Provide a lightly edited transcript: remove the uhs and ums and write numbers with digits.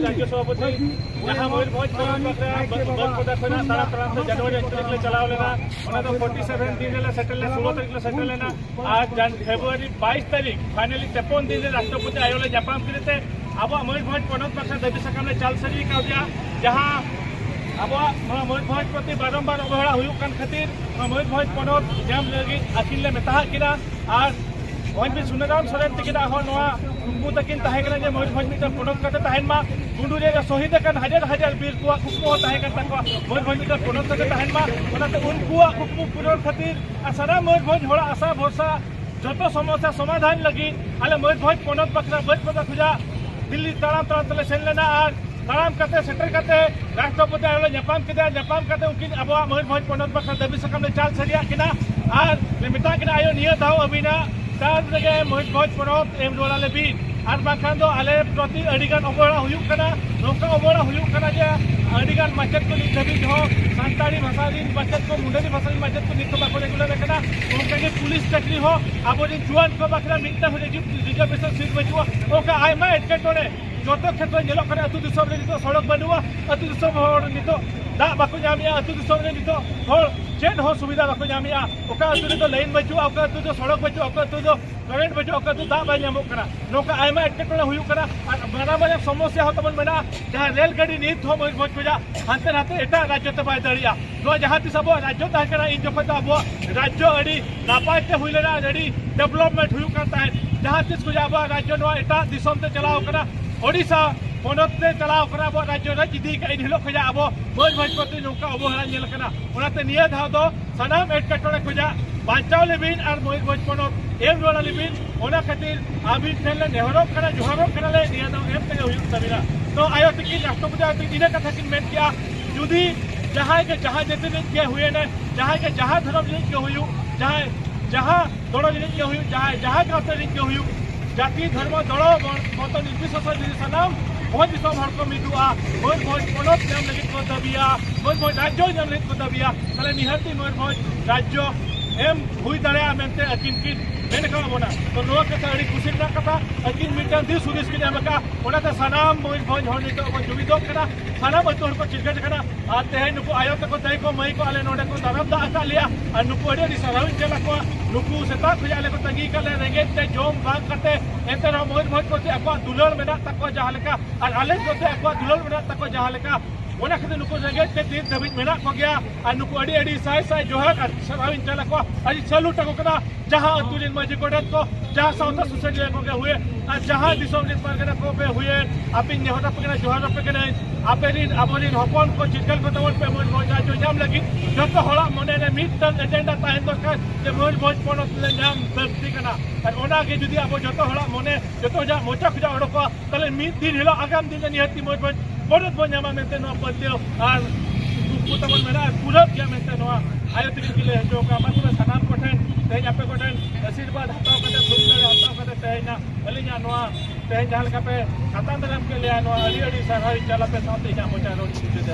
राज्य सभापति जहाँ मयूरभंज जनवरी 31 चलाव लेना 47 दिन सेटल 16 तारीख सेटल लेना आज फेब्रुआरी 22 तारीख फाइनली 53 दिन राष्ट्रपति आयोग जापान करते अब मयूरभंज पनत पाखा दाबी साकाम चाल सारी जहाँ अब मयूरभंज प्रति बारंबार अवहेला हुयुकान खातिर मयूरभंज पनत जाम लगी आकिन ले मेता किना और वहीं भी सुनाराम सोरेन तकिन कुकमु तकिन जे मयूरभंज मिट पनत काते तहनमा गुंडुरे शहीद हजार हजार बीर को कुकमु मयूरभंज मिट पनत काते तहनमा उनको कुकमु पूरण खातिर सारा मयूरभंज हर आशा भरसा जो समस्या समाधान लगी आले मयूरभंज पनत बाखरा बज पदा खुजा दिल्ली ताराम ताराम तले सेन लेना और ताराम करते सेटर करते राष्ट्रपति आयोग जापान करते उनकिन अब मयूरभंज पनत बाखरा दाबी साकाम चाल सारिया किना और मेता किना आयो निया दाव अबिना तार लगे मयूरभंज पनत एम रोला बीन और बाखान दो आले प्रति अडिगान अवहेला हुयुक कना नोका अवहेला हुयुक कना जे अडिगान माचेत को नित धाबी हो सानताड़ी भाषा दिन माचेत को मुंडरी भाषा दिन माचेत को नित बाको रेगुलर कना उनका के पुलिस चाकरी हो अब दिन जुआन को बाखरा मिनता हो रिजर्वेशन सीट बचुआ ओका आयमा एटकेटोने जो क्षेत्र में जेलों अतु दिसम रे नितो सड़क बनवा अतु दिसम हर नितो दा बाको जामिया अतु दिसम रे नितो हर चेन हो सुविधा बाको जामिया ओका अतु रे तो लाइन बचुआ ओका अतु जो सड़क बचुआ ओका अतु जो करेंट बचुआ ओका अतु दा बाय नामो करा नोका आयमा एटकेटोने हुयु करा और बड़ा बड़ा समस्या हो तमन मेना जहां रेल गाड़ी नीत हो मयूरभंज को जा हाते हाते एटा राज्य ते बाय दरिया नो जहां तिस अब राज्य ता करा इन जखत अब राज्य अडी नापाते हुइलेना रेडी डेवलपमेंट हुयु करता है जहां तिस को जा अब राज्य नो एटा दिसम ते चलाओ करा ओडिशा पनत ने चलाव करा अब राज्य रे इदी का इन हिलो खजा अब मयूरभंज प्रति नौका अवहेला नेल कना ओनाते निया धाव दो सनाम एटकेटोने खजा बांचाव लेबिन और मयूरभंज पनत एम रोला लेबिन ओना खातिर आबिन ठेले नेहरोक कना जोहारोक कना ले निया दाव एम तेगे हुयु तबिना तो आयो तकी राष्ट्रपति आयो इने कथा किन मेन किया जुदी जहां के जहां जेते दिन के हुए ने जहां के जहां धर्म दिन के हुयु जहां दड़ दिन के हुयु जहां गाते दिन के हुयु जाति धर्म दड़ मत निर्विशेष दिन सनाम बहुत दिसम हर को मिदुआ मयूरभंज पनत नाम लगित को दबिया मयूरभंज राज्य नाम लगित को दबिया तले निहाती मयूरभंज राज्य एम हुई दाड़ा मेनते अकिन किन मेन का बना तो नो कथा अड़ी खुशी ना कथा अकिन मिटन दिस सुदिस किन एमका ओनाते सनाम मयूरभंज हर नितो को जुबिदो कना सनाम अतो हर को चिरगट कना आते है नुको आयो तको दई को मई को आले नोडे को दारम दा का लिया और नुको अड़ी दी सराविन चला को नुको सेता खुजाले को तंगी कले रेंगे ते जोम बांग करते एते मयूरभंज को अको दुलर मेना तको जहां लेका और आले को अको दुलर मेना तको जहां लेका ᱚᱱᱟ ᱠᱷᱟᱹᱛᱤᱨ ᱱᱩᱠᱩ ᱨᱮᱸᱜᱮᱡ ᱛᱮ ᱫᱤᱱ ᱫᱷᱟᱹᱵᱤᱡ ᱢᱮᱱᱟᱜ ᱠᱚᱜᱮᱭᱟ ᱟᱨ ᱱᱩᱠᱩ ᱟᱹᱰᱤ ᱥᱟᱭ ᱥᱟᱭ ᱡᱚᱦᱟᱨ ᱟᱨ ᱥᱟᱨᱦᱟᱣᱤᱧ ᱪᱟᱞ ᱟᱠᱚᱣᱟ ᱟᱹᱰᱤ ᱥᱟᱞᱩᱴ ᱟᱠᱚ ᱠᱟᱱᱟ ᱡᱟᱦᱟᱸ ᱟᱹᱛᱩ ᱨᱮᱱ ᱢᱟᱹᱡᱷᱤ ᱜᱚᱰᱮᱛ ᱠᱚ ᱡᱟᱦᱟᱸ ᱥᱟᱶᱛᱟ ᱥᱩᱥᱟᱹᱨᱤᱭᱟᱹ ᱠᱚᱜᱮ ᱦᱩᱭᱮᱱ ᱟᱨ ᱡᱟᱦᱟᱸ ᱫᱤᱥᱚᱢ ᱨᱮᱱ ᱯᱟᱨᱜᱟᱱᱟ ᱠᱚ ᱯᱮ ᱦᱩᱭᱮᱱ ᱟᱯᱮᱧ ᱱᱮᱦᱚᱨ ᱟᱯᱮ ᱠᱟᱱᱟ ᱡᱚᱦᱟᱨ ᱟᱯᱮ ᱠᱟᱹᱱᱟᱹᱧ ᱟᱯᱮ ᱨᱮᱱ ᱟᱵᱚᱨᱮᱱ ᱦᱚᱯᱚᱱ ᱠᱚ ᱪᱤᱨᱜᱟᱹᱞ ᱠᱚ ᱛᱟᱵᱚᱱ ᱯᱮ ᱢᱚᱡᱽ ᱢᱚᱡᱽ ᱟᱡᱚ ᱧᱟᱢ ᱞᱟᱹᱜᱤᱫ ᱡᱚᱛᱚ ᱦᱚᱲᱟᱜ ᱢᱚᱱᱮᱨᱮ ᱢᱤᱫᱴᱟᱝ ᱮᱡᱮᱱᱰᱟ ᱛᱟᱦᱮᱱ ᱫᱚᱨᱠᱟর ᱡᱮ ᱢᱚᱡᱽ ᱢᱚᱡᱽ ᱯᱚᱱᱚᱛ ᱞᱮ ᱧᱟᱢ ᱞᱟᱹᱠᱛᱤ ᱠᱟᱱᱟ ᱟᱨ ᱚᱱᱟᱜᱮ ᱡᱩᱫᱤ ᱟᱵᱚ ᱡᱚᱛᱚ ᱦᱚᱲᱟᱜ ᱢᱚᱱᱮ ᱡᱚᱛᱚ ᱦᱚᱲᱟᱜ ᱢᱚᱪᱟ ᱠᱷᱚᱡᱟᱜ ᱚᱰᱚᱠᱚᱜᱼᱟ ᱛᱟᱦᱞᱮ ᱢᱤᱫ ᱫᱤᱱ ᱦᱤᱞᱳᱜ ᱟᱜᱟᱢ ᱫᱤᱱ ᱨᱮ ᱱᱤᱦᱟᱹᱛᱤ ᱢᱚᱡᱽ ᱢᱚᱡᱽ ᱯᱚᱱᱚᱛ ᱵᱚᱱ ᱧᱟᱢᱟ ᱢᱮᱱᱛᱮ ᱱᱚᱣᱟ ᱯᱟᱹᱛᱭᱟᱹᱣ ᱟᱨ ᱠᱩᱠᱢᱩ ᱛᱟᱵᱚᱱ ᱢᱮᱱᱟᱜᱼᱟ ᱯᱩᱨᱟᱹᱜ ᱜᱮᱭᱟ ᱢᱮᱱᱛᱮ ᱱᱚᱣᱟ ᱟᱭᱳ ᱛᱤᱠᱤᱱ ᱜᱮᱞᱮ ᱦᱚᱪᱚ ᱠᱟᱜᱼᱟ ᱢᱟ ᱛᱚᱵᱮ ᱥᱟᱱᱟᱢ ᱠᱚᱴᱷᱮᱱ ᱛᱮᱦᱮᱧ ᱟᱯᱮ ᱠᱚᱴᱷᱮᱱ ᱟᱥᱤᱨᱵᱟᱫ ᱦᱟᱛᱟᱣ ᱠᱟᱛᱮ ᱛᱷᱩᱢ ᱫᱟᱲᱮ ᱦᱟᱛᱟᱣ ᱠᱟᱛᱮ ᱛᱮᱦᱮᱧ ᱟᱹᱞᱤᱧᱟᱜ ᱱᱚᱣᱟ ᱛᱮᱦᱮᱧ ᱡᱟᱦᱟᱸ ᱞᱮᱠᱟ ᱯᱮ ᱦᱟᱛᱟᱣ ᱫᱟᱨᱟᱢ ᱠᱮᱫ ᱞᱮᱭᱟ ᱱᱚᱣᱟ ᱟᱹᱰᱤ ᱥᱟᱨᱦᱟᱣᱤᱧ ᱪᱟᱞ ᱟᱯᱮ ᱥᱟᱶᱛᱮ ᱤᱧᱟᱹᱜ ᱢᱚᱪᱟ ᱨᱚᱲ ᱤᱧ ᱢᱩᱪᱟᱹᱫᱟ